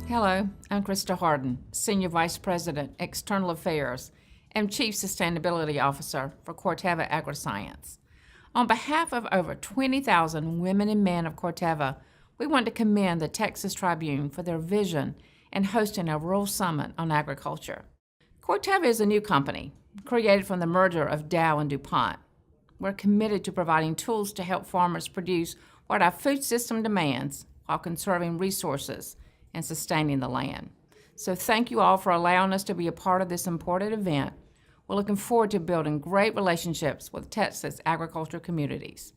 Hello, I'm Krista Harden, Senior Vice President, External Affairs, and Chief Sustainability Officer for Corteva Agriscience. On behalf of over 20,000 women and men of Corteva, we want to commend the Texas Tribune for their vision in hosting a Rural Summit on agriculture. Corteva is a new company created from the merger of Dow and DuPont. We're committed to providing tools to help farmers produce what our food system demands while conserving resources and sustaining the land. So thank you all for allowing us to be a part of this important event. We're looking forward to building great relationships with Texas agriculture communities.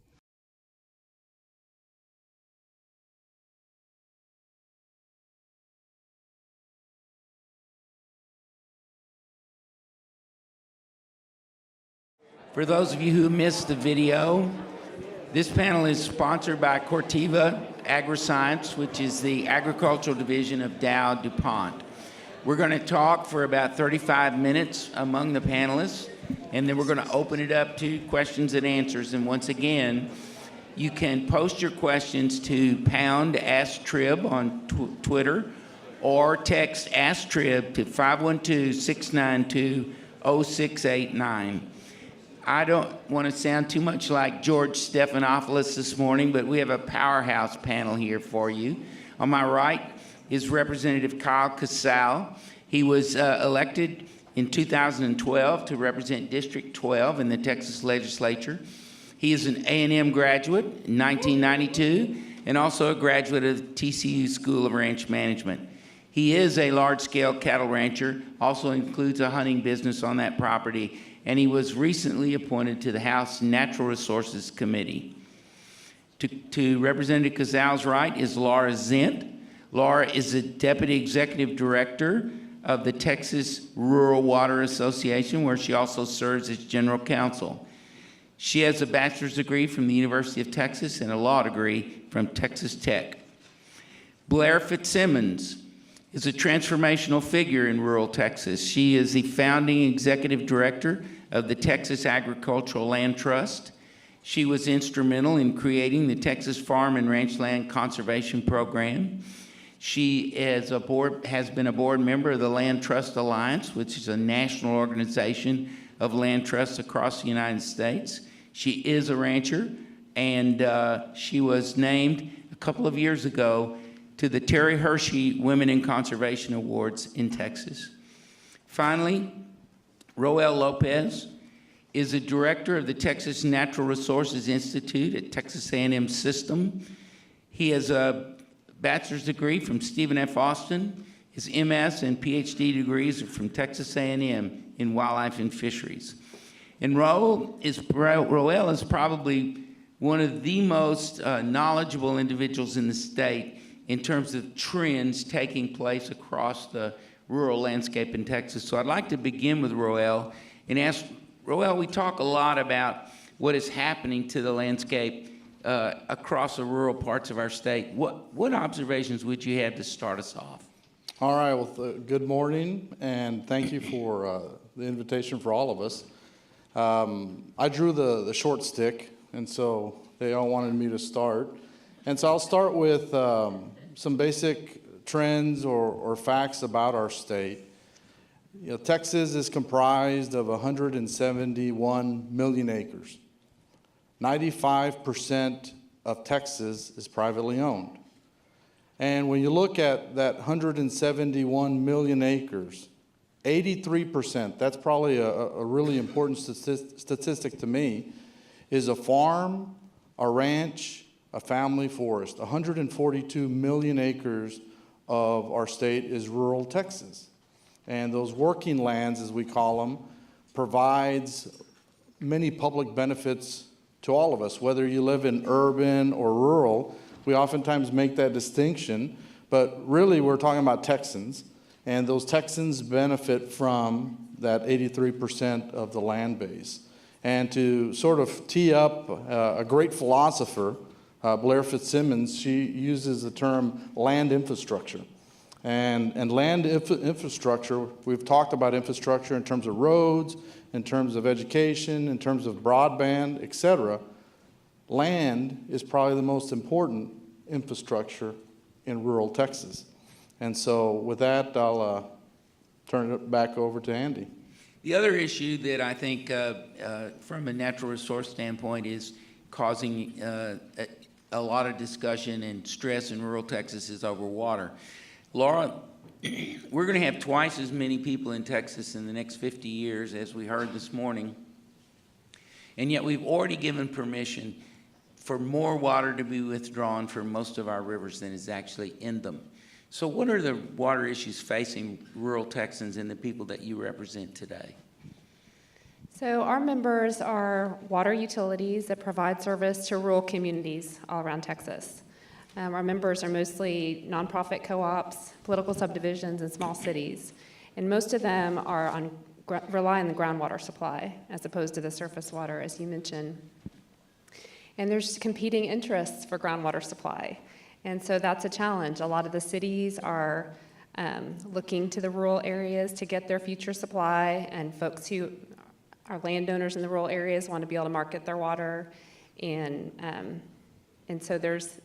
For those of you who missed the video, this panel is sponsored by Corteva Agriscience, which is the agricultural division of DowDuPont. We're going to talk for about 35 minutes among the panelists, and then we're going to open it up to questions and answers. And once again, you can post your questions to #AskTrib on Twitter, or text AskTrib to 512-692-0689. I don't want to sound too much like George Stephanopoulos this morning, but we have a powerhouse panel here for you. On my right is Representative Kacal. He was elected in 2012 to represent District 12 in the Texas legislature. He is an A&M graduate in 1992 and also a graduate of the TCU School of Ranch Management. He is a large-scale cattle rancher, also includes a hunting business on that property, and he was recently appointed to the House Natural Resources Committee. To Representative Kacal's right is Lara Zent. Lara is the Deputy Executive Director of the Texas Rural Water Association, where she also serves as General Counsel. She has a bachelor's degree from the University of Texas and a law degree from Texas Tech. Blair Fitzsimons is a transformational figure in rural Texas. She is the founding executive director of the Texas Agricultural Land Trust. She was instrumental in creating the Texas Farm and Ranch Land Conservation Program. She has been a board member of the Land Trust Alliance, which is a national organization of land trusts across the United States. She is a rancher, and she was named a couple of years ago to the Terry Hershey Women in Conservation Awards in Texas. Finally, Roel Lopez is a director of the Texas Natural Resources Institute at Texas A&M System. He has a bachelor's degree from Stephen F. Austin. His MS and PhD degrees are from Texas A&M in wildlife and fisheries. And Roel is probably one of the most knowledgeable individuals in the state in terms of trends taking place across the rural landscape in Texas. So I'd like to begin with Roel and ask, Roel, we talk a lot about what is happening to the landscape across the rural parts of our state. What observations would you have to start us off? All right, well, good morning, and thank you for the invitation for all of us. I drew the short stick, and so they all wanted me to start. And so I'll start with some basic trends or facts about our state. You know, Texas is comprised of 171 million acres. 95% of Texas is privately owned. And when you look at that 171 million acres, 83%, that's probably a really important statistic to me, is a farm, a ranch, a family forest. 142 million acres of our state is rural Texas. And those working lands, as we call them, provides many public benefits to all of us, whether you live in urban or rural. We oftentimes make that distinction, but really we're talking about Texans, and those Texans benefit from that 83% of the land base. And to sort of tee up a great philosopher, Blair Fitzsimons, she uses the term land infrastructure. And land infrastructure, we've talked about infrastructure in terms of roads, in terms of education, in terms of broadband, et cetera. Land is probably the most important infrastructure in rural Texas. And so with that, I'll turn it back over to Andy. The other issue that I think from a natural resource standpoint is causing a lot of discussion and stress in rural Texas is over water. Lara, we're going to have twice as many people in Texas in the next 50 years as we heard this morning. And yet we've already given permission for more water to be withdrawn from most of our rivers than is actually in them. So what are the water issues facing rural Texans and the people that you represent today? So our members are water utilities that provide service to rural communities all around Texas. Our members are mostly nonprofit co-ops, political subdivisions, and small cities. And most of them are rely on the groundwater supply as opposed to the surface water, as you mentioned. And there's competing interests for groundwater supply. And so that's a challenge. A lot of the cities are looking to the rural areas to get their future supply, and folks who are landowners in the rural areas want to be able to market their water. And so there's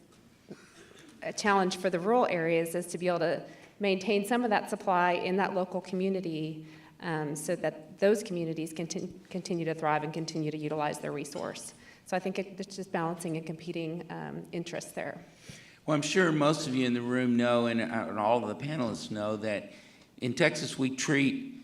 a challenge for the rural areas is to be able to maintain some of that supply in that local community so that those communities can continue to thrive and continue to utilize their resource. So I think it's just balancing and competing interests there. Well, I'm sure most of you in the room know, and all of the panelists know, that in Texas we treat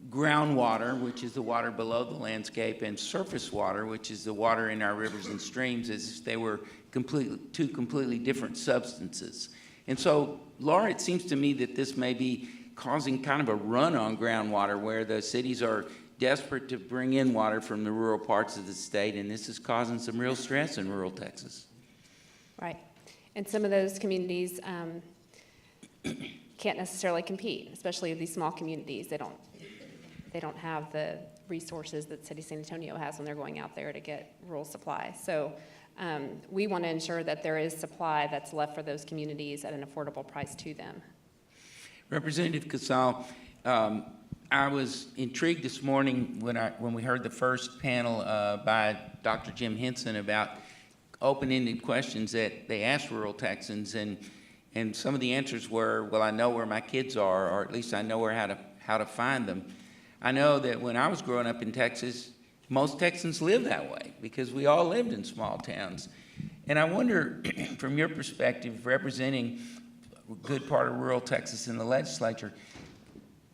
groundwater, which is the water below the landscape, and surface water, which is the water in our rivers and streams, as if they were two completely different substances. And so, Lara, it seems to me that this may be causing kind of a run on groundwater where the cities are desperate to bring in water from the rural parts of the state, and this is causing some real stress in rural Texas. Right. And some of those communities can't necessarily compete, especially these small communities. They don't have the resources that City San Antonio has when they're going out there to get rural supply. So we want to ensure that there is supply that's left for those communities at an affordable price to them. Representative Kacal, I was intrigued this morning when we heard the first panel by Dr. Jim Henson about open-ended questions that they asked rural Texans, and some of the answers were, well, I know where my kids are, or at least I know how to find them. I know that when I was growing up in Texas, most Texans live that way because we all lived in small towns. And I wonder, from your perspective, representing a good part of rural Texas in the legislature,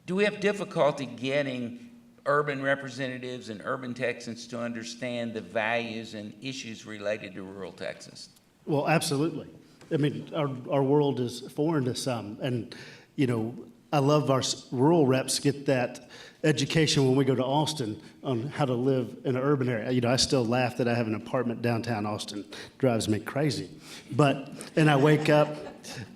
do we have difficulty getting urban representatives and urban Texans to understand the values and issues related to rural Texas? Well, absolutely. I mean, our world is foreign to some. And, you know, I love our rural reps get that education when we go to Austin on how to live in an urban area. You know, I still laugh that I have an apartment downtown Austin. Drives me crazy. And I wake up,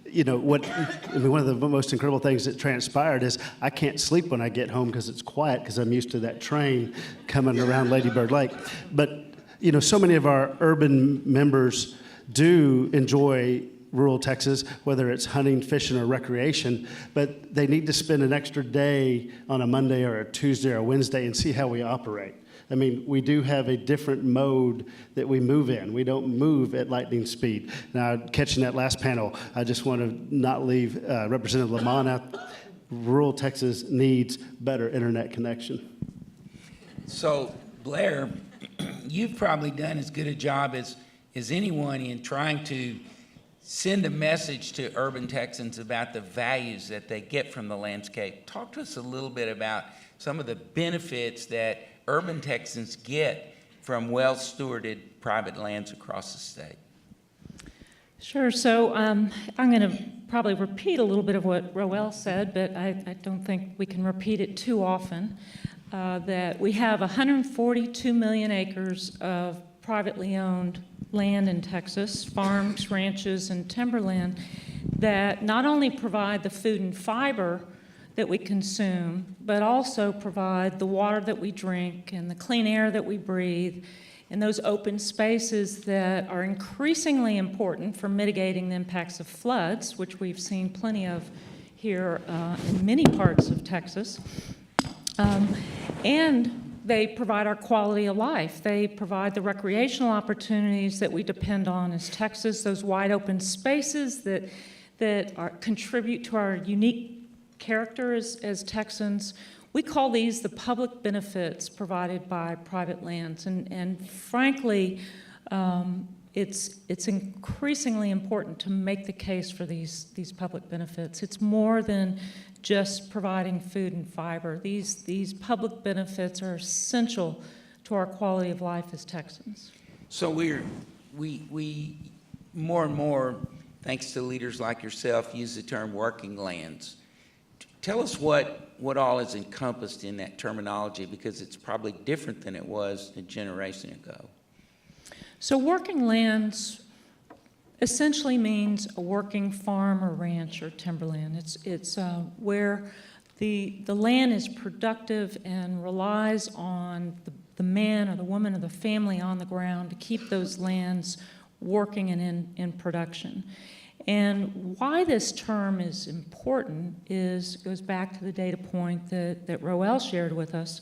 you know, one of the most incredible things that transpired is I can't sleep when I get home because it's quiet because I'm used to that train coming around Lady Bird Lake. But, you know, so many of our urban members do enjoy rural Texas, whether it's hunting, fishing, or recreation, but they need to spend an extra day on a Monday or a Tuesday or a Wednesday and see how we operate. I mean, we do have a different mode that we move in. We don't move at lightning speed. Now, catching that last panel, I just want to not leave Representative Lamont out. Rural Texas needs better internet connection. So, Blair, you've probably done as good a job as anyone in trying to send a message to urban Texans about the values that they get from the landscape. Talk to us a little bit about some of the benefits that urban Texans get from well-stewarded private lands across the state. Sure. So I'm going to probably repeat a little bit of what Roel said, but I don't think we can repeat it too often, that we have 142 million acres of privately owned land in Texas, farms, ranches, and timberland that not only provide the food and fiber that we consume, but also provide the water that we drink and the clean air that we breathe, and those open spaces that are increasingly important for mitigating the impacts of floods, which we've seen plenty of here in many parts of Texas. And they provide our quality of life. They provide the recreational opportunities that we depend on as Texas, those wide open spaces that that contribute to our unique character as Texans. We call these the public benefits provided by private lands, and frankly, it's increasingly important to make the case for these public benefits. It's more than just providing food and fiber. These public benefits are essential to our quality of life as Texans. So we more and more, thanks to leaders like yourself, use the term working lands. Tell us what all is encompassed in that terminology, because it's probably different than it was a generation ago. So working lands essentially means a working farm or ranch or timberland. It's where the land is productive and relies on the man or the woman or the family on the ground to keep those lands working and in production. And why this term is important goes back to the data point that Roel shared with us,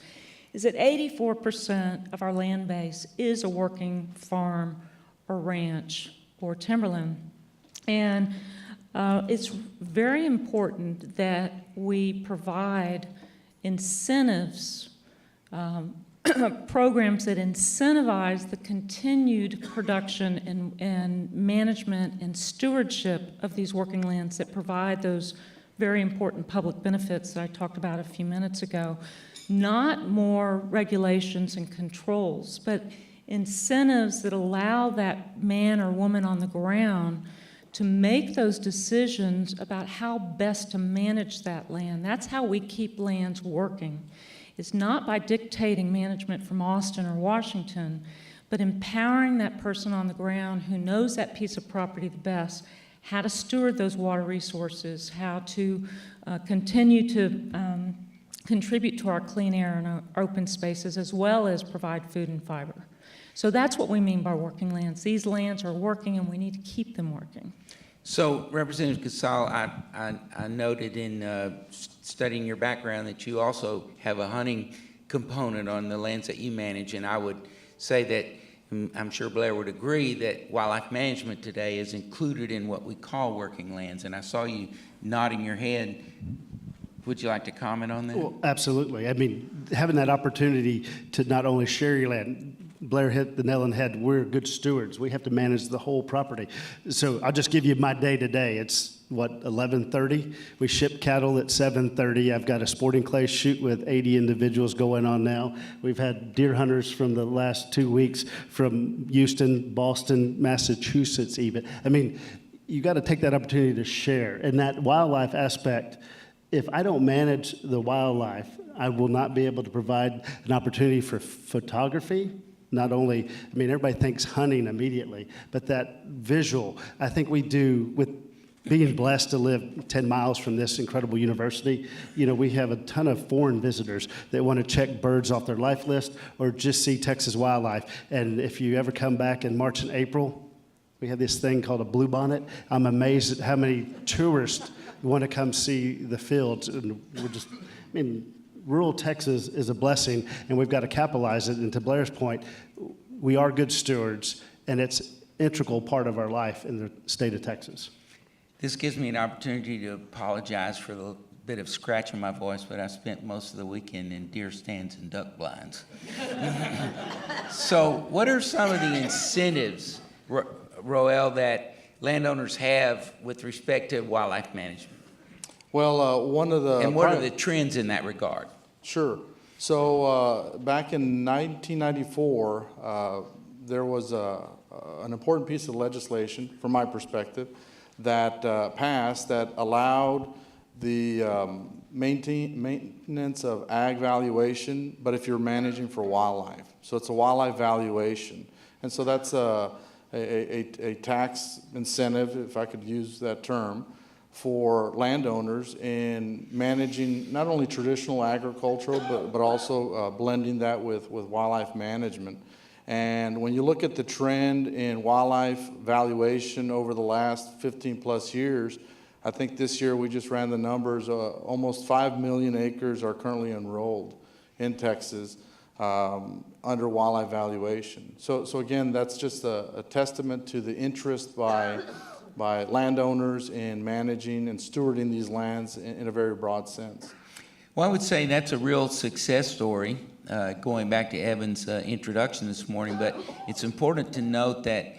is that 84% of our land base is a working farm or ranch or timberland. And it's very important that we provide incentives, programs that incentivize the continued production and management and stewardship of these working lands that provide those very important public benefits that I talked about a few minutes ago. Not more regulations and controls, but incentives that allow that man or woman on the ground to make those decisions about how best to manage that land. That's how we keep lands working. It's not by dictating management from Austin or Washington, but empowering that person on the ground who knows that piece of property the best, how to steward those water resources, how to continue to contribute to our clean air and our open spaces, as well as provide food and fiber. So that's what we mean by working lands. These lands are working, and we need to keep them working. So, Representative Kacal, I noted in studying your background that you also have a hunting component on the lands that you manage, and I would say that, I'm sure Blair would agree, that wildlife management today is included in what we call working lands, and I saw you nodding your head. Would you like to comment on that? Well, absolutely. I mean, having that opportunity to not only share your land, Blair hit the nail on the head. We're good stewards. We have to manage the whole property. So I'll just give you my day-to-day. It's, 11:30? We ship cattle at 7:30. I've got a sporting clay shoot with 80 individuals going on now. We've had deer hunters from the last 2 weeks from Houston, Boston, Massachusetts even. I mean, you got to take that opportunity to share. And that wildlife aspect, if I don't manage the wildlife, I will not be able to provide an opportunity for photography. Not only, I mean, everybody thinks hunting immediately, but that visual, I think we do with being blessed to live 10 miles from this incredible university. You know, we have a ton of foreign visitors that want to check birds off their life list or just see Texas wildlife. And if you ever come back in March and April, we have this thing called a bluebonnet. I'm amazed at how many tourists want to come see the fields. And we're just, I mean, rural Texas is a blessing, and we've got to capitalize it. And to Blair's point, we are good stewards, and it's an integral part of our life in the state of Texas. This gives me an opportunity to apologize for the bit of scratch in my voice, but I spent most of the weekend in deer stands and duck blinds. So what are some of the incentives, Roel, that landowners have with respect to wildlife management? Well, one of the... And what are the trends in that regard? Sure. So back in 1994, there was an important piece of legislation, from my perspective, that passed that allowed the maintenance of ag valuation, but if you're managing for wildlife. So it's a wildlife valuation. And so that's a tax incentive, if I could use that term, for landowners in managing not only traditional agricultural, but also blending that with wildlife management. And when you look at the trend in wildlife valuation over the last 15 plus years, I think this year we just ran the numbers, almost 5 million acres are currently enrolled in Texas under wildlife valuation. So again, that's just a testament to the interest by by landowners in managing and stewarding these lands in a very broad sense. Well, I would say that's a real success story, going back to Evan's introduction this morning, but it's important to note that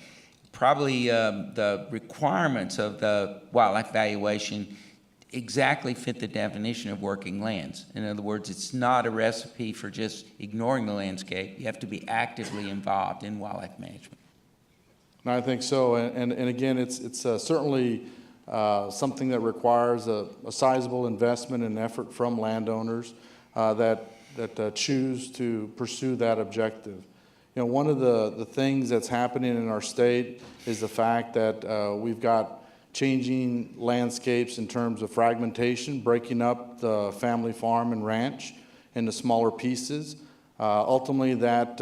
probably the requirements of the wildlife valuation exactly fit the definition of working lands. In other words, it's not a recipe for just ignoring the landscape. You have to be actively involved in wildlife management. And I think so, and again, it's certainly something that requires a sizable investment and effort from landowners that choose to pursue that objective. You know, one of the things that's happening in our state is the fact that we've got changing landscapes in terms of fragmentation, breaking up the family farm and ranch into smaller pieces. Ultimately, that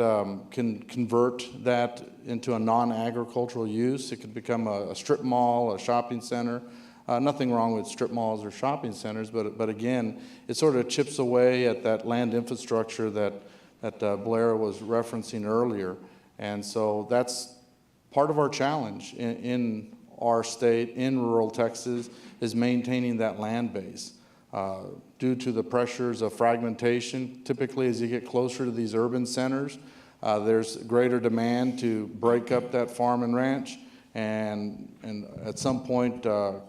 can convert that into a non-agricultural use. It could become a strip mall, a shopping center. Nothing wrong with strip malls or shopping centers, but again, it sort of chips away at that land infrastructure that Blair was referencing earlier. And so that's part of our challenge in our state, in rural Texas, is maintaining that land base. Due to the pressures of fragmentation, typically as you get closer to these urban centers, there's greater demand to break up that farm and ranch, and at some point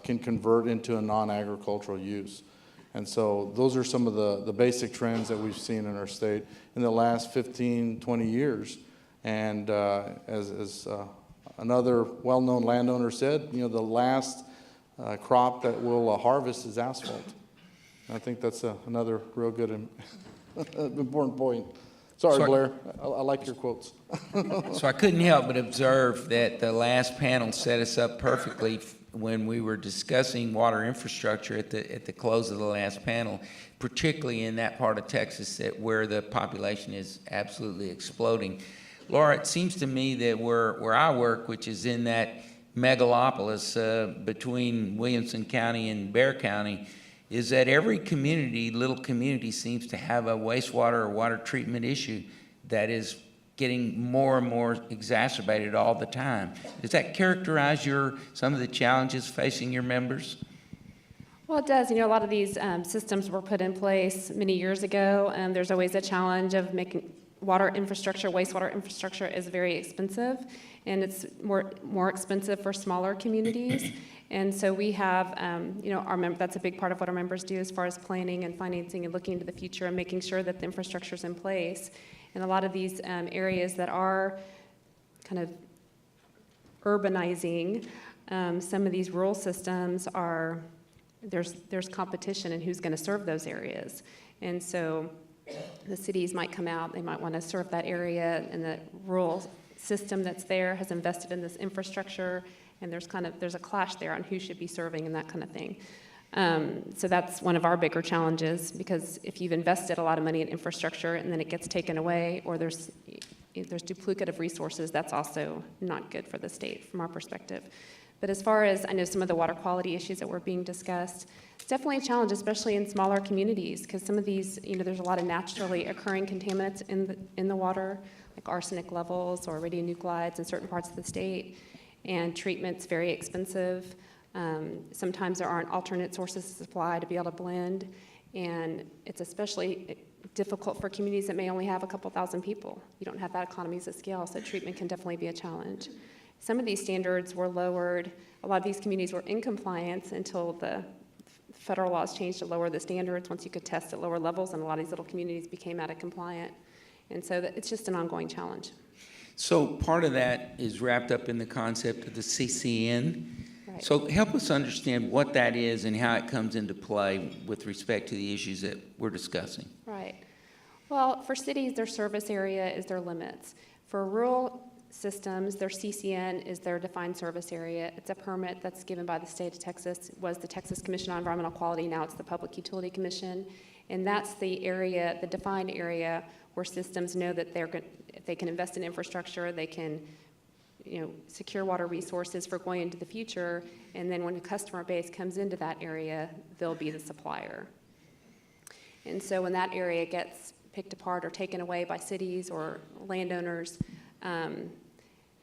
can convert into a non-agricultural use. And so those are some of the basic trends that we've seen in our state in the last 15, 20 years. And as another well-known landowner said, you know, the last crop that we'll harvest is asphalt. And I think that's another real good and important point. Sorry, Blair, I like your quotes. So I couldn't help but observe that the last panel set us up perfectly when we were discussing water infrastructure at the close of the last panel, particularly in that part of Texas where the population is absolutely exploding. Laura, it seems to me that where I work, which is in that megalopolis between Williamson County and Bexar County, is that every community, little community, seems to have a wastewater or water treatment issue that is getting more and more exacerbated all the time. Does that characterize some of the challenges facing your members? Well, it does. You know, a lot of these systems were put in place many years ago, and there's always a challenge of making water infrastructure, wastewater infrastructure is very expensive, and it's more expensive for smaller communities. And so we have, you know, that's a big part of what our members do as far as planning and financing and looking into the future and making sure that the infrastructure is in place. And a lot of these areas that are kind of urbanizing, some of these rural systems are, there's competition in who's going to serve those areas. And so the cities might come out, they might want to serve that area, and the rural system that's there has invested in this infrastructure, and there's a clash there on who should be serving and that kind of thing. So that's one of our bigger challenges, because if you've invested a lot of money in infrastructure and then it gets taken away, or there's duplicative resources, that's also not good for the state from our perspective. But as far as I know, some of the water quality issues that were being discussed, it's definitely a challenge, especially in smaller communities, because some of these, you know, there's a lot of naturally occurring contaminants in the water, like arsenic levels or radionuclides in certain parts of the state, and treatment's very expensive. Sometimes there aren't alternate sources of supply to be able to blend, and it's especially difficult for communities that may only have a couple thousand people. You don't have that economies of scale, so treatment can definitely be a challenge. Some of these standards were lowered. A lot of these communities were in compliance until the federal laws changed to lower the standards once you could test at lower levels, and a lot of these little communities became out of compliant. And so it's just an ongoing challenge. So part of that is wrapped up in the concept of the CCN. Right. So help us understand what that is and how it comes into play with respect to the issues that we're discussing. Right. Well, for cities, their service area is their limits. For rural systems, their CCN is their defined service area. It's a permit that's given by the state of Texas. It was the Texas Commission on Environmental Quality, now it's the Public Utility Commission. And that's the area, the defined area, where systems know that they can invest in infrastructure, they can, you know, secure water resources for going into the future, and then when a customer base comes into that area, they'll be the supplier. And so when that area gets picked apart or taken away by cities or landowners,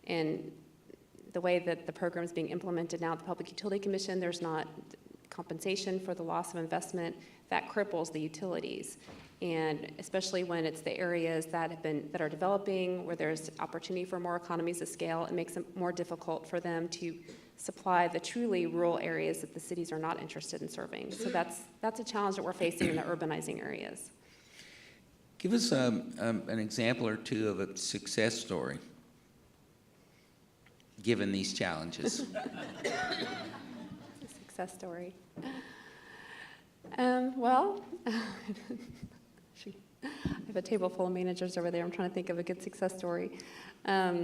and the way that the program is being implemented now at the Public Utility Commission, there's not compensation for the loss of investment. That cripples the utilities. And especially when it's the areas that are developing, where there's opportunity for more economies of scale, it makes it more difficult for them to supply the truly rural areas that the cities are not interested in serving. So that's a challenge that we're facing in the urbanizing areas. Give us an example or two of a success story, given these challenges. A success story. Well, I have a table full of managers over there. I'm trying to think of a good success story. I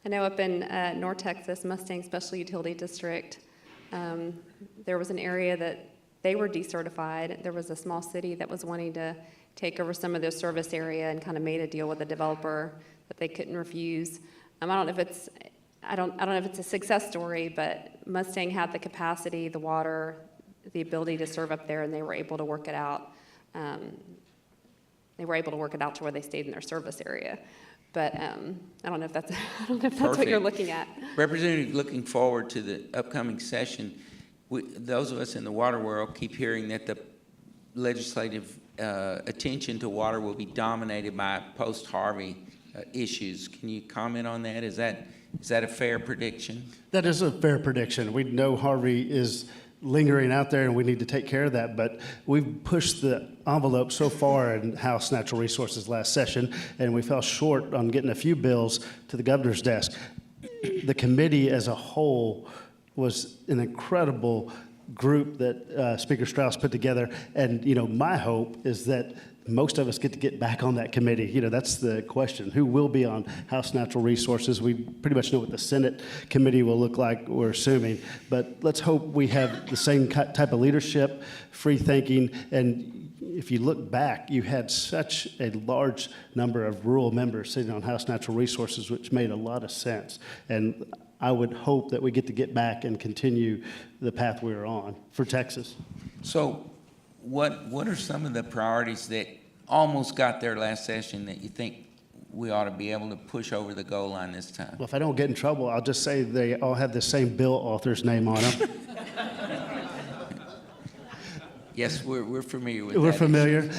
know up in North Texas, Mustang Special Utility District, there was an area that they were decertified. There was a small city that was wanting to take over some of their service area and kind of made a deal with the developer that they couldn't refuse. I don't know if it's a success story, but Mustang had the capacity, the water, the ability to serve up there, and they were able to work it out. They were able to work it out to where they stayed in their service area. But I don't know if that's what you're looking at. Representative, looking forward to the upcoming session, those of us in the water world keep hearing that the legislative attention to water will be dominated by post-Harvey issues. Can you comment on that? Is that a fair prediction? That is a fair prediction. We know Harvey is lingering out there, and we need to take care of that. But we've pushed the envelope so far in House Natural Resources last session, and we fell short on getting a few bills to the governor's desk. The committee as a whole was an incredible group that Speaker Strauss put together. And, my hope is that most of us get to get back on that committee. That's the question. Who will be on House Natural Resources? We pretty much know what the Senate committee will look like, we're assuming. But let's hope we have the same type of leadership, free thinking. And if you look back, you had such a large number of rural members sitting on House Natural Resources, which made a lot of sense. And I would hope that we get back and continue the path we were on for Texas. So what are some of the priorities that almost got there last session that you think we ought to be able to push over the goal line this time? Well, if I don't get in trouble, I'll just say they all have the same bill author's name on them. Yes, we're familiar with that. We're familiar.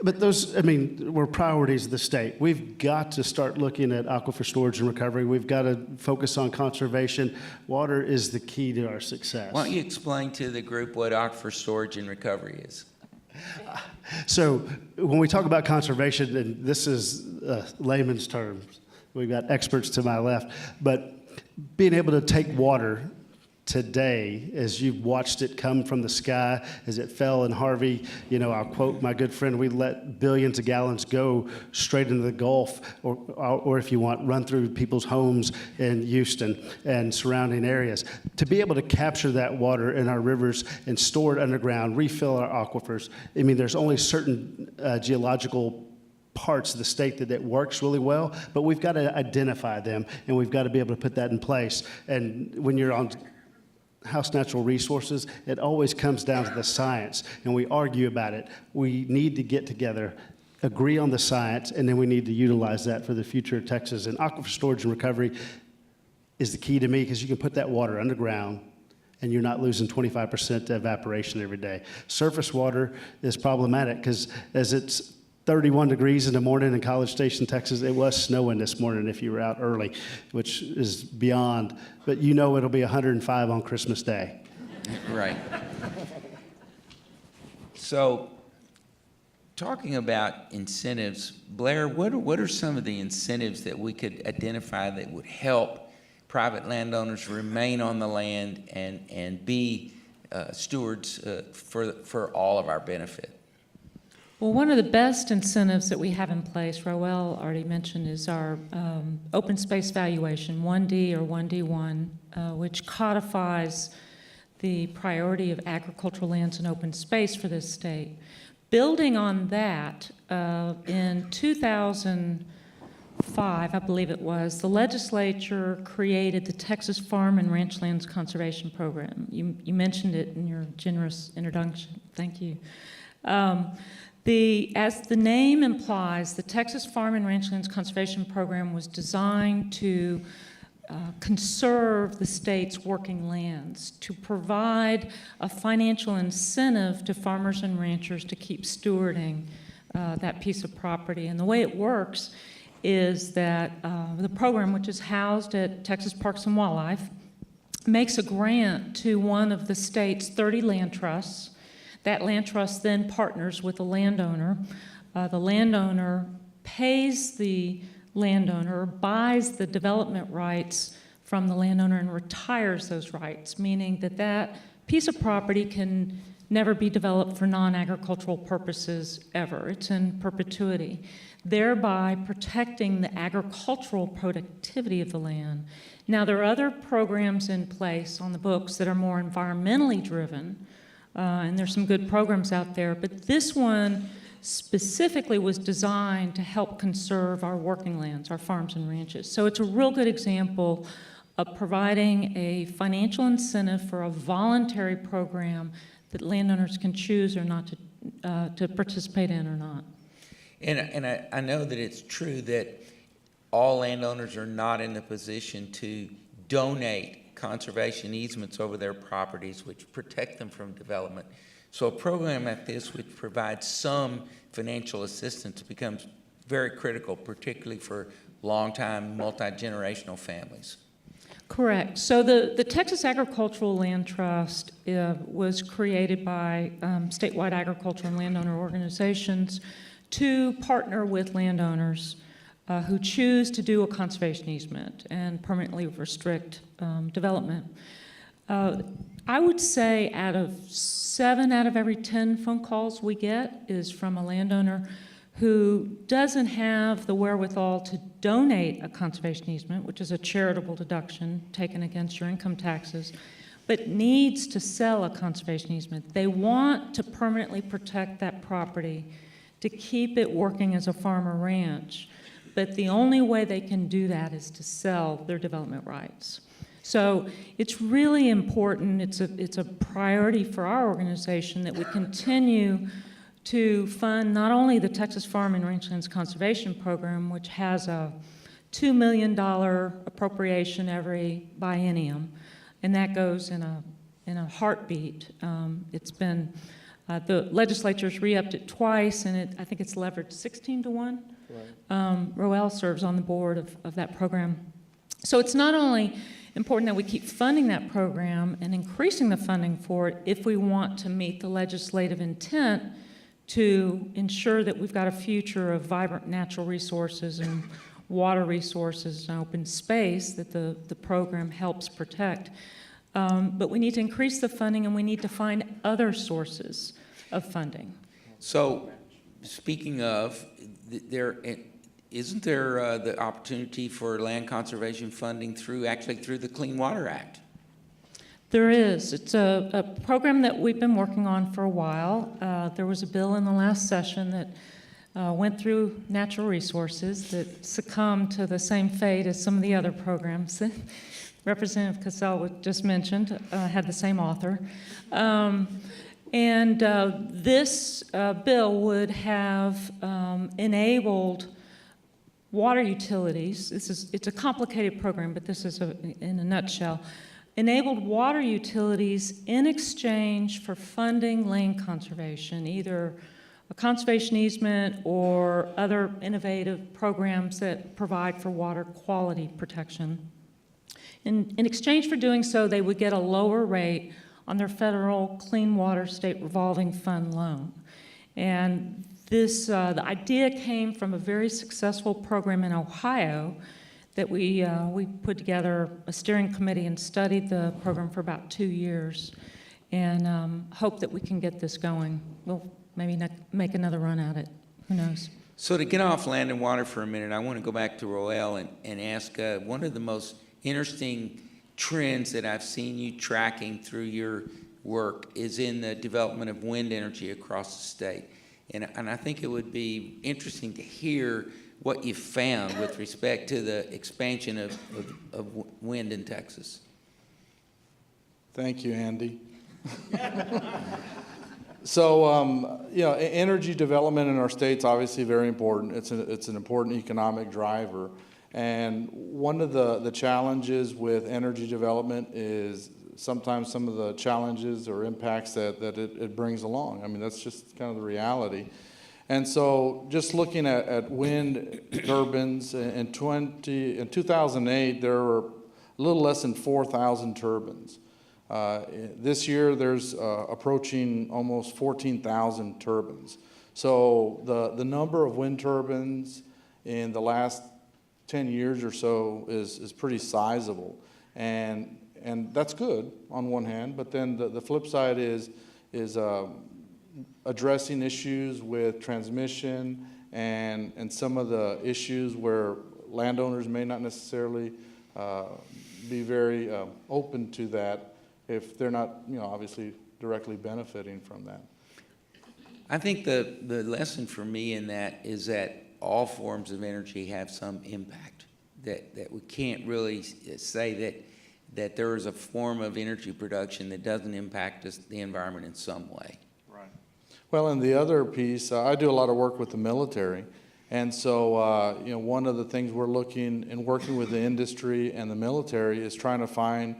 But those, were priorities of the state. We've got to start looking at aquifer storage and recovery. We've got to focus on conservation. Water is the key to our success. Why don't you explain to the group what aquifer storage and recovery is? So when we talk about conservation, and this is layman's terms, we've got experts to my left, but being able to take water today, as you've watched it come from the sky, as it fell in Harvey, I'll quote my good friend, we let billions of gallons go straight into the Gulf, or if you want, run through people's homes in Houston and surrounding areas. To be able to capture that water in our rivers and store it underground, refill our aquifers, there's only certain geological parts of the state that it works really well, but we've got to identify them, and we've got to be able to put that in place. And when you're on House Natural Resources, it always comes down to the science, and we argue about it. We need to get together, agree on the science, and then we need to utilize that for the future of Texas. And aquifer storage and recovery is the key to me, because you can put that water underground and you're not losing 25% to evaporation every day. Surface water is problematic because as it's 31 degrees in the morning in College Station, Texas. It was snowing this morning if you were out early, which is beyond. But it'll be 105 on Christmas Day. Right. So, talking about incentives, Blair, what are some of the incentives that we could identify that would help private landowners remain on the land and be stewards for all of our benefit? Well, one of the best incentives that we have in place, Roel already mentioned, is our open space valuation, 1D or 1D1, which codifies the priority of agricultural lands and open space for this state. Building on that, in 2005, I believe it was, the legislature created the Texas Farm and Ranch Lands Conservation Program. You mentioned it in your generous introduction. Thank you. As the name implies, the Texas Farm and Ranch Lands Conservation Program was designed to conserve the state's working lands, to provide a financial incentive to farmers and ranchers to keep stewarding that piece of property. And the way it works is that the program, which is housed at Texas Parks and Wildlife, makes a grant to one of the state's 30 land trusts. That land trust then partners with the landowner. The landowner pays the landowner, buys the development rights from the landowner and retires those rights, meaning that that piece of property can never be developed for non-agricultural purposes ever. It's in perpetuity, thereby protecting the agricultural productivity of the land. Now, there are other programs in place on the books that are more environmentally driven, and there's some good programs out there, but this one specifically was designed to help conserve our working lands, our farms and ranches. So it's a real good example of providing a financial incentive for a voluntary program that landowners can choose or not to participate in or not. And I know that it's true that all landowners are not in the position to donate conservation easements over their properties, which protect them from development. So a program like this, which provides some financial assistance, becomes very critical, particularly for long-time, multi-generational families. Correct. So the Texas Agricultural Land Trust was created by statewide agricultural and landowner organizations to partner with landowners who choose to do a conservation easement and permanently restrict development. I would say 7 out of every 10 phone calls we get is from a landowner who doesn't have the wherewithal to donate a conservation easement, which is a charitable deduction taken against your income taxes, but needs to sell a conservation easement. They want to permanently protect that property to keep it working as a farm or ranch, but the only way they can do that is to sell their development rights. So it's really important, it's a priority for our organization that we continue to fund not only the Texas Farm and Rangelands Conservation Program, which has a $2 million appropriation every biennium, and that goes in a heartbeat. It's been, the legislature's re-upped it twice, and I think it's leveraged 16 to 1. Right. Roel serves on the board of that program. So it's not only important that we keep funding that program and increasing the funding for it if we want to meet the legislative intent to ensure that we've got a future of vibrant natural resources and water resources and open space that the program helps protect. But we need to increase the funding, and we need to find other sources of funding. So, speaking of, isn't there the opportunity for land conservation funding through the Clean Water Act? There is. It's a program that we've been working on for a while. There was a bill in the last session that went through natural resources that succumbed to the same fate as some of the other programs that Representative Kacal just mentioned, had the same author. This bill would have enabled water utilities. It's a complicated program, but this is in a nutshell. Enabled water utilities in exchange for funding land conservation, either a conservation easement or other innovative programs that provide for water quality protection. In exchange for doing so, they would get a lower rate on their federal Clean Water State Revolving Fund loan. And this, the idea came from a very successful program in Ohio that we put together a steering committee and studied the program for about 2 years, and hope that we can get this going. We'll maybe make another run at it. Who knows? So to get off land and water for a minute, I want to go back to Roel and ask one of the most interesting trends that I've seen you tracking through your work is in the development of wind energy across the state. And I think it would be interesting to hear what you found with respect to the expansion of wind in Texas. Thank you, Andy. So, energy development in our state's obviously very important. It's an important economic driver. And one of the challenges with energy development is sometimes some of the challenges or impacts that it brings along. I mean, that's just kind of the reality. And so just looking at wind turbines, in 2008, there were a little less than 4,000 turbines. This year, there's approaching almost 14,000 turbines. So the number of wind turbines in the last 10 years or so is pretty sizable. And that's good on one hand, but then the flip side is addressing issues with transmission and some of the issues where landowners may not necessarily be very open to that if they're not, obviously directly benefiting from that. I think the lesson for me in that is that all forms of energy have some impact, that we can't really say that there is a form of energy production that doesn't impact the environment in some way. Right. Well, and the other piece, I do a lot of work with the military, and so one of the things we're looking and working with the industry and the military is trying to find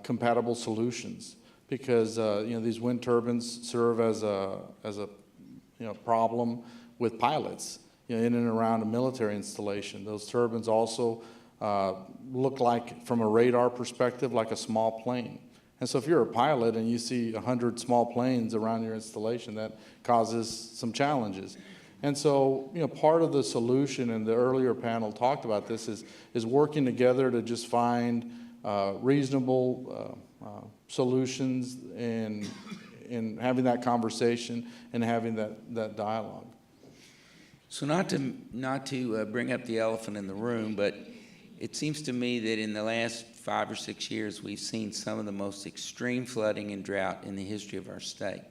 compatible solutions, because these wind turbines serve as a problem with pilots in and around a military installation. Those turbines also look like, from a radar perspective, like a small plane. And so if you're a pilot and you see 100 small planes around your installation, that causes some challenges. And so, part of the solution, and the earlier panel talked about this, is working together to just find reasonable solutions in having that conversation and having that dialogue. So not to bring up the elephant in the room, but it seems to me that in the last 5 or 6 years, we've seen some of the most extreme flooding and drought in the history of our state.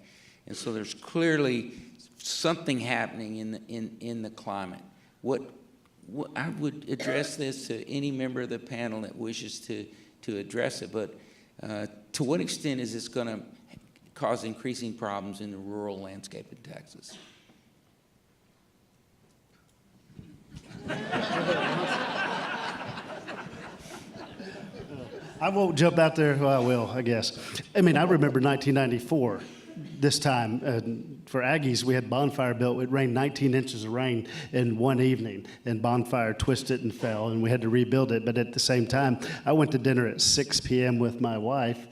And so there's clearly something happening in the climate. What I would address this to any member of the panel that wishes to address it, but to what extent is this going to cause increasing problems in the rural landscape in Texas? I won't jump out there. Well, I will, I guess. I mean, I remember 1994, this time, for Aggies, we had Bonfire built. It rained 19 inches of rain in one evening, and Bonfire twisted and fell, and we had to rebuild it. But at the same time, I went to dinner at 6 p.m. with my wife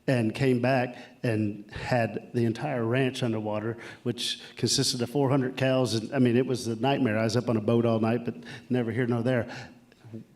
and came back and had the entire ranch underwater, which consisted of 400 cows. And I mean, it was a nightmare. I was up on a boat all night, but never here nor there.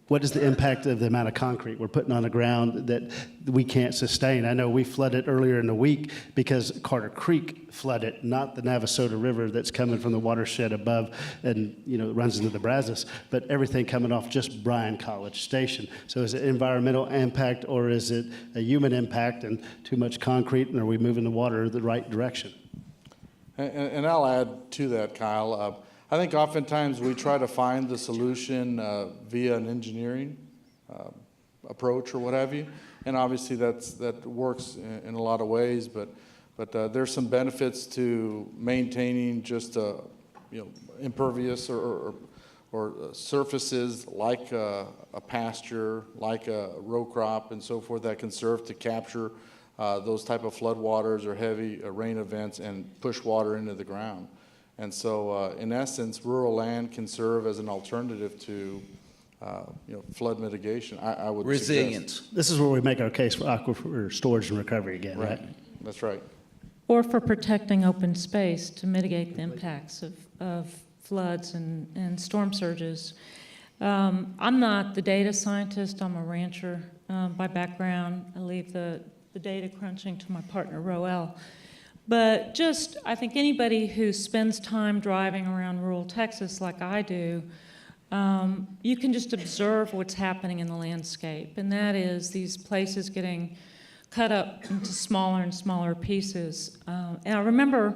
What is the impact of the amount of concrete we're putting on the ground that we can't sustain? I know we flooded earlier in the week because Carter Creek flooded, not the Navasota River that's coming from the watershed above and runs into the Brazos, but everything coming off just Bryan College Station. So is it environmental impact, or is it a human impact and too much concrete, and are we moving the water the right direction? And I'll add to that, Kyle. I think oftentimes we try to find the solution via an engineering approach or what have you, and obviously that works in a lot of ways. But there's some benefits to maintaining just impervious or surfaces like a pasture, like a row crop, and so forth that can serve to capture those type of floodwaters or heavy rain events and push water into the ground. And so, in essence, rural land can serve as an alternative to, flood mitigation. I would Resilience. suggest. This is where we make our case for aquifer storage and recovery again, right? That's right. Or for protecting open space to mitigate the impacts of floods and storm surges. I'm not the data scientist. I'm a rancher by background. I leave the data crunching to my partner, Roel. But I think anybody who spends time driving around rural Texas like I do, you can just observe what's happening in the landscape. And that is these places getting cut up into smaller and smaller pieces. And I remember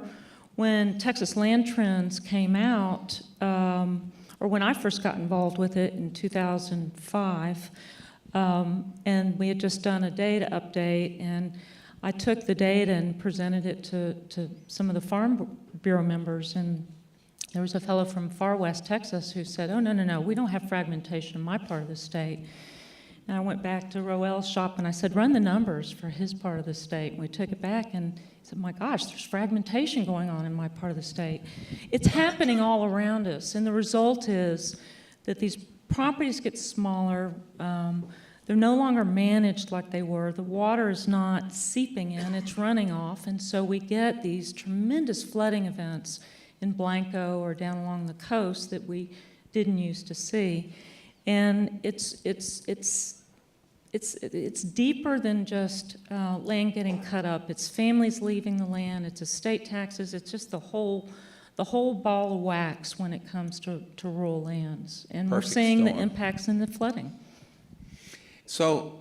when Texas Land Trends came out, or when I first got involved with it in 2005, and we had just done a data update, and I took the data and presented it to some of the Farm Bureau members, and There was a fellow from far west Texas who said, oh, no, we don't have fragmentation in my part of the state. And I went back to Roel's shop and I said, run the numbers for his part of the state. And we took it back and he said, my gosh, there's fragmentation going on in my part of the state. It's happening all around us. And the result is that these properties get smaller. They're no longer managed like they were. The water is not seeping in, it's running off. And so we get these tremendous flooding events in Blanco or down along the coast that we didn't used to see. And it's deeper than just land getting cut up. It's families leaving the land, it's estate taxes, it's just the whole ball of wax when it comes to rural lands. And we're seeing the impacts in the flooding. So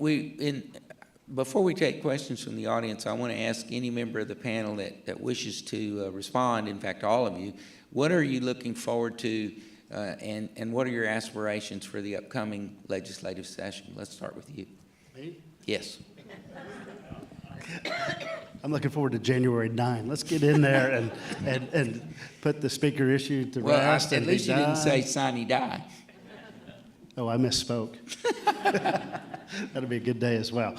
before we take questions from the audience, I want to ask any member of the panel that wishes to respond, in fact, all of you, what are you looking forward to and what are your aspirations for the upcoming legislative session? Let's start with you. Me? Yes. I'm looking forward to January 9. Let's get in there and put the speaker issue to Well, rest. at least you didn't say sine die. Oh, I misspoke. That'll be a good day as well.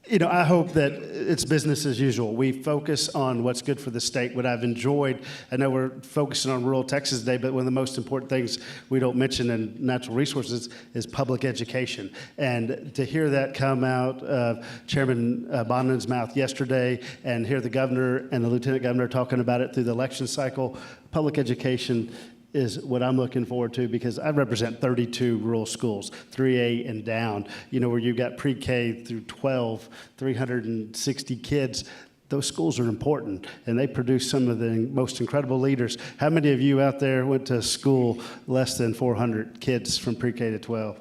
You know, I hope that it's business as usual. We focus on what's good for the state. What I've enjoyed, I know we're focusing on rural Texas today, but one of the most important things we don't mention in natural resources is public education. And to hear that come out of Chairman Bonneman's mouth yesterday and hear the governor and the lieutenant governor talking about it through the election cycle, public education is what I'm looking forward to, because I represent 32 rural schools, 3A and down, you know, where you've got pre-K through 12, 360 kids. Those schools are important, and they produce some of the most incredible leaders. How many of you out there went to school less than 400 kids from pre-K to 12?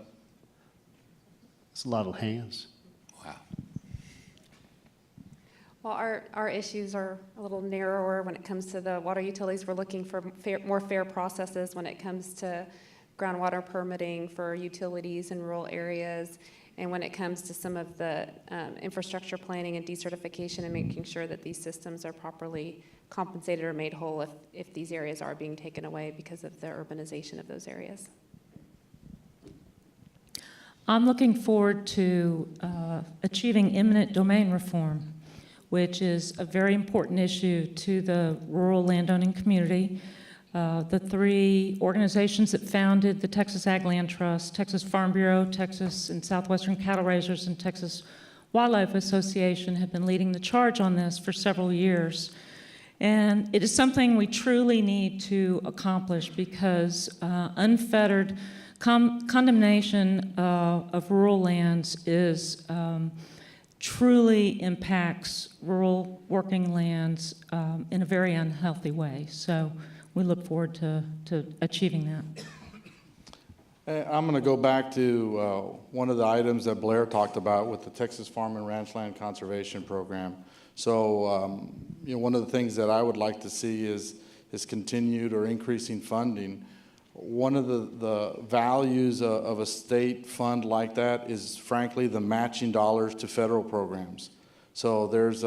That's a lot of hands. Wow. Well, our issues are a little narrower when it comes to the water utilities. We're looking for more fair processes when it comes to groundwater permitting for utilities in rural areas, and when it comes to some of the infrastructure planning and decertification and making sure that these systems are properly compensated or made whole if these areas are being taken away because of the urbanization of those areas. I'm looking forward to achieving eminent domain reform, which is a very important issue to the rural landowning community. The three organizations that founded the Texas Ag Land Trust, Texas Farm Bureau, Texas and Southwestern Cattle Raisers, and Texas Wildlife Association have been leading the charge on this for several years. And it is something we truly need to accomplish, because unfettered condemnation of rural lands is truly impacts rural working lands in a very unhealthy way. So we look forward to achieving that. I'm going to go back to one of the items that Blair talked about with the Texas Farm and Ranch Land Conservation Program. So, you know, one of the things that I would like to see is continued or increasing funding. One of the values of a state fund like that is, frankly, the matching dollars to federal programs. So there's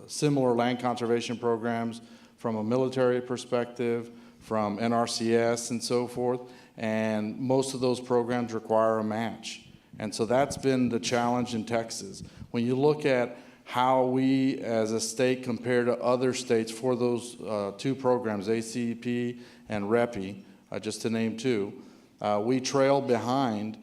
similar land conservation programs from a military perspective, from NRCS and so forth, and most of those programs require a match. And so that's been the challenge in Texas. When you look at how we as a state compare to other states for those two programs, ACP and REPI, just to name two, we trail behind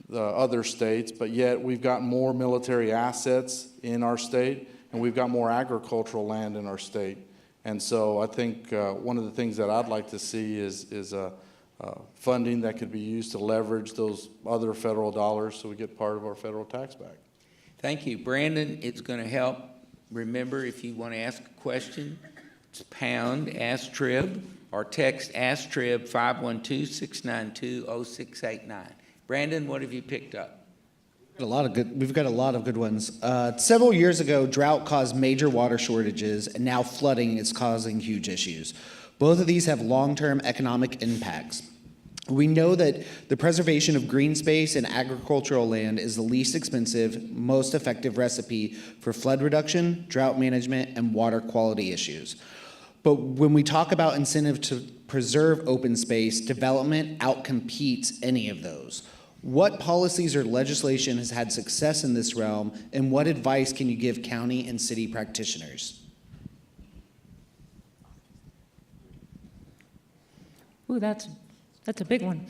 the other states, but yet we've got more military assets in our state, and we've got more agricultural land in our state. And so I think one of the things that I'd like to see is funding that could be used to leverage those other federal dollars so we get part of our federal tax back. Thank you. Brandon, it's going to help. Remember, if you want to ask a question, it's pound, ask Trib, or text ask Trib 512-692-0689. Brandon, what have you picked up? We've got a lot of good ones. Several years ago, drought caused major water shortages, and now flooding is causing huge issues. Both of these have long-term economic impacts. We know that the preservation of green space and agricultural land is the least expensive, most effective recipe for flood reduction, drought management, and water quality issues. But when we talk about incentive to preserve open space, development outcompetes any of those. What policies or legislation has had success in this realm, and what advice can you give county and city practitioners? Ooh, that's a big one.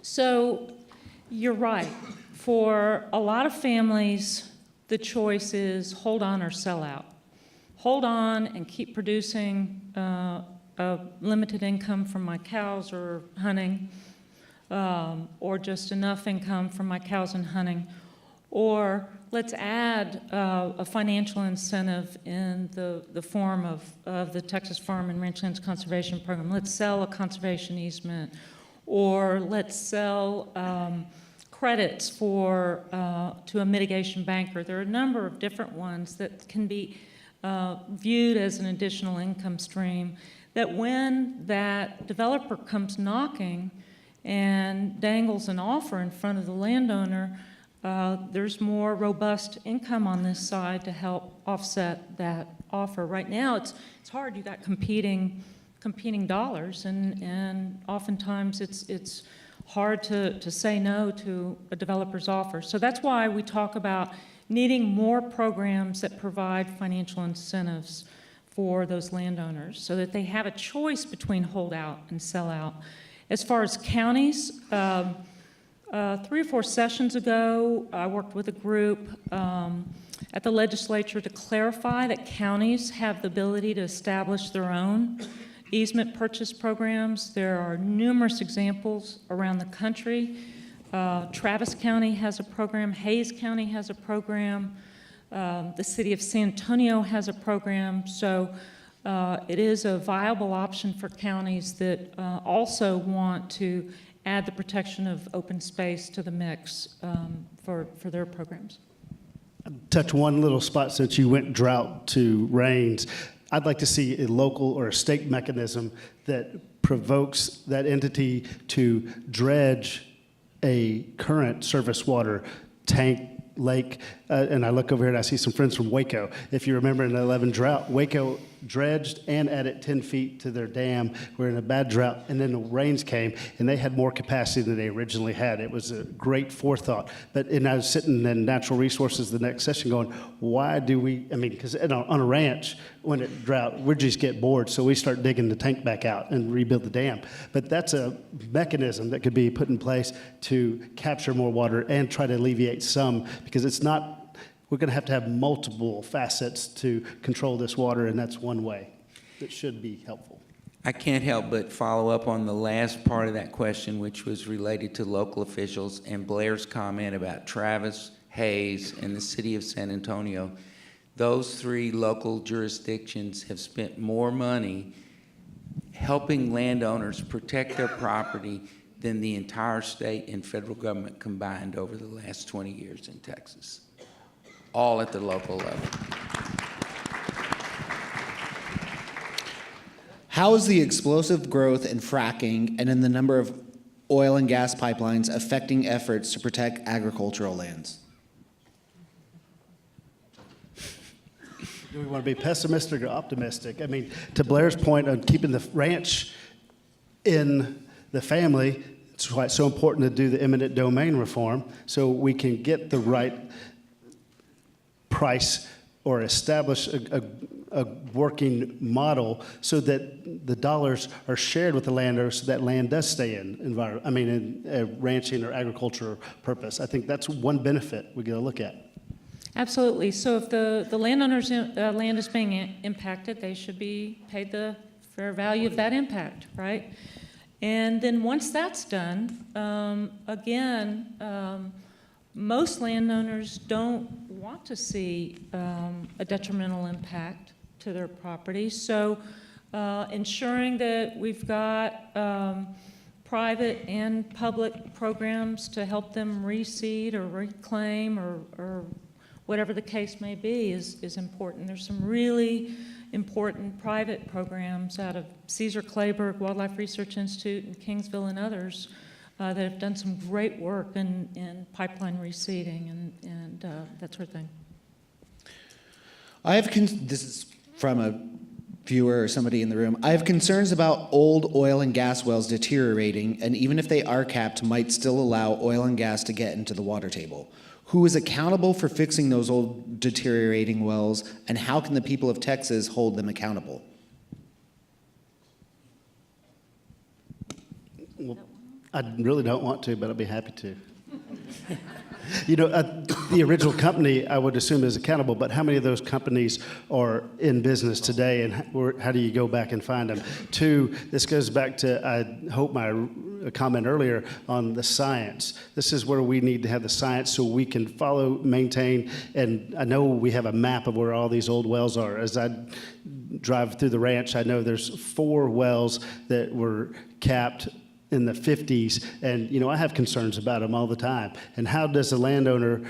So you're right. For a lot of families, the choice is hold on or sell out. Hold on and keep producing a limited income from my cows or hunting, or just enough income from my cows and hunting. Or let's add a financial incentive in the form of the Texas Farm and Ranchlands Conservation Program. Let's sell a conservation easement, or let's sell credits for to a mitigation banker. There are a number of different ones that can be viewed as an additional income stream, that when that developer comes knocking and dangles an offer in front of the landowner, there's more robust income on this side to help offset that offer. Right now, it's hard. You got competing dollars, and oftentimes it's hard to say no to a developer's offer. So that's why we talk about needing more programs that provide financial incentives for those landowners so that they have a choice between hold out and sell out. As far as counties, 3 or 4 sessions ago, I worked with a group at the legislature to clarify that counties have the ability to establish their own easement purchase programs. There are numerous examples around the country. Travis County has a program, Hayes County has a program, the city of San Antonio has a program. So it is a viable option for counties that also want to add the protection of open space to the mix for their programs. Touch one little spot since you went drought to rains. I'd like to see a local or a state mechanism that provokes that entity to dredge a current surface water tank, lake, and I look over here and I see some friends from Waco. If you remember in the 11 drought, Waco dredged and added 10 feet to their dam. We're in a bad drought, and then the rains came, and they had more capacity than they originally had. It was a great forethought. And I was sitting in natural resources the next session going, why do we, because on a ranch, when it drought, we just get bored, so we start digging the tank back out and rebuild the dam. But that's a mechanism that could be put in place to capture more water and try to alleviate some, because it's not, we're going to have multiple facets to control this water, and that's one way that should be helpful. I can't help but follow up on the last part of that question, which was related to local officials and Blair's comment about Travis, Hayes, and the city of San Antonio. Those 3 local jurisdictions have spent more money helping landowners protect their property than the entire state and federal government combined over the last 20 years in Texas, all at the local level. How is the explosive growth in fracking and in the number of oil and gas pipelines affecting efforts to protect agricultural lands? Do we want to be pessimistic or optimistic? To Blair's point on keeping the ranch in the family, it's why it's so important to do the eminent domain reform so we can get the right price or establish a working model so that the dollars are shared with the landowners so that land does stay in ranching or agriculture purpose. I think that's one benefit we got to look at. Absolutely. So if the landowner's land is being impacted, they should be paid the fair value of that impact, right? And then once that's done, most landowners don't want to see a detrimental impact to their property. So ensuring that we've got private and public programs to help them reseed or reclaim or whatever the case may be is important. There's some really important private programs out of Cesar Claiborne Wildlife Research Institute and Kingsville and others that have done some great work in pipeline reseeding and that sort of thing. This is from a viewer or somebody in the room. I have concerns about old oil and gas wells deteriorating, and even if they are capped, might still allow oil and gas to get into the water table. Who is accountable for fixing those old deteriorating wells, and how can the people of Texas hold them accountable? Well, I really don't want to, but I'd be happy to. You know, the original company, I would assume, is accountable, but how many of those companies are in business today, and how do you go back and find them? Two, this goes back to, I hope, my comment earlier on the science. This is where we need to have the science so we can follow, maintain, and I know we have a map of where all these old wells are. As I drive through the ranch, I know there's 4 wells that were capped in the 50s, and you know, I have concerns about them all the time. And how does the landowner,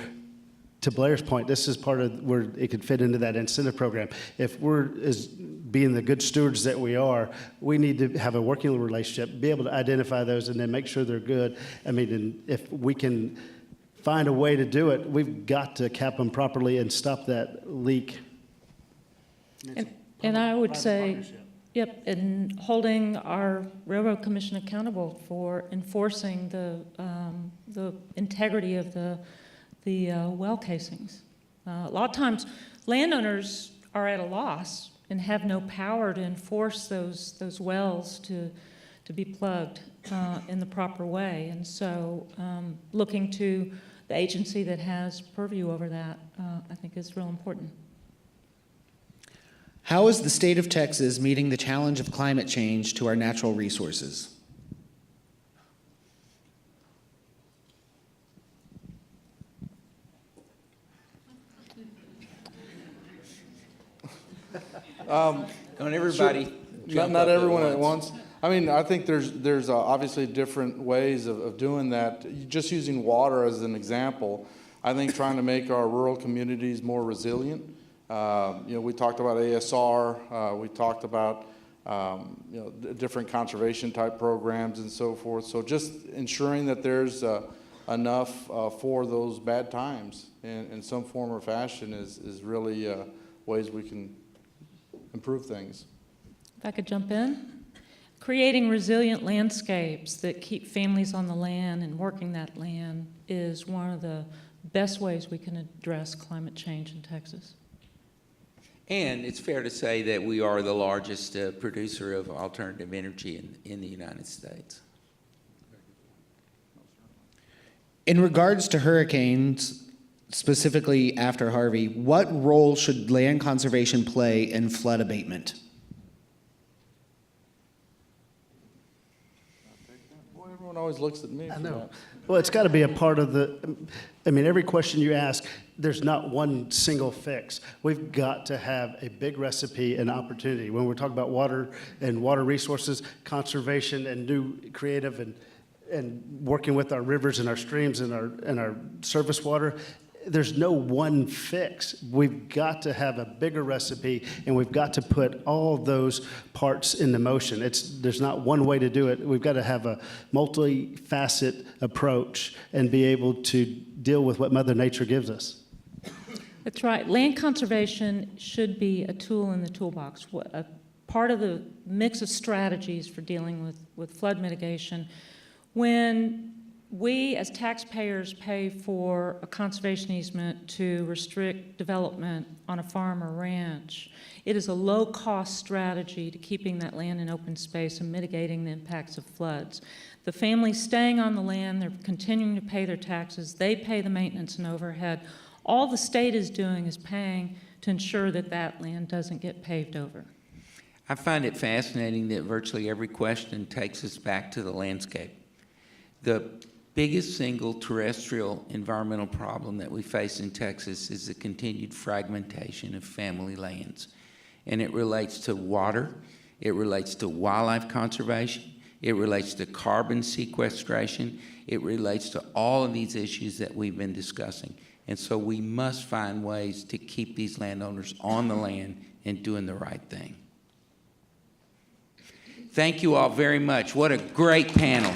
to Blair's point, this is part of where it could fit into that incentive program. If we're as being the good stewards that we are, we need to have a working relationship, be able to identify those, and then make sure they're good. I mean, and if we can find a way to do it, we've got to cap them properly and stop that leak. And I would say, yep, and holding our Railroad Commission accountable for enforcing the integrity of the well casings. A lot of times, landowners are at a loss and have no power to enforce those wells to be plugged in the proper way. And so looking to the agency that has purview over that, I think is real important. How is the state of Texas meeting the challenge of climate change to our natural resources? Don't everybody jump Not up everyone at once. I mean, I think there's obviously different ways of doing that. Just using water as an example, I think trying to make our rural communities more resilient. You know, we talked about ASR, we talked about you know, different conservation type programs and so forth. So just ensuring that there's enough for those bad times in some form or fashion is really ways we can improve things. If I could jump in. Creating resilient landscapes that keep families on the land and working that land is one of the best ways we can address climate change in Texas. And it's fair to say that we are the largest producer of alternative energy in the United States. In regards to hurricanes, specifically after Harvey, what role should land conservation play in flood abatement? Boy, everyone always looks at me. I for know. that. Well, it's got to be a part of I mean, every question you ask, there's not one single fix. We've got to have a big recipe and opportunity. When we're talking about water and water resources, conservation and new creative and working with our rivers and our streams and our surface water, there's no one fix. We've got to have a bigger recipe, and we've got to put all those parts into motion. There's not one way to do it. We've got to have a multi-facet approach and be able to deal with what Mother Nature gives us. That's right. Land conservation should be a tool in the toolbox, a part of the mix of strategies for dealing with flood mitigation. When we, as taxpayers, pay for a conservation easement to restrict development on a farm or ranch, it is a low-cost strategy to keeping that land in open space and mitigating the impacts of floods. The families staying on the land, they're continuing to pay their taxes, they pay the maintenance and overhead. All the state is doing is paying to ensure that that land doesn't get paved over. I find it fascinating that virtually every question takes us back to the landscape. The biggest single terrestrial environmental problem that we face in Texas is the continued fragmentation of family lands. And it relates to water, it relates to wildlife conservation, it relates to carbon sequestration, it relates to all of these issues that we've been discussing. And so we must find ways to keep these landowners on the land and doing the right thing. Thank you all very much. What a great panel.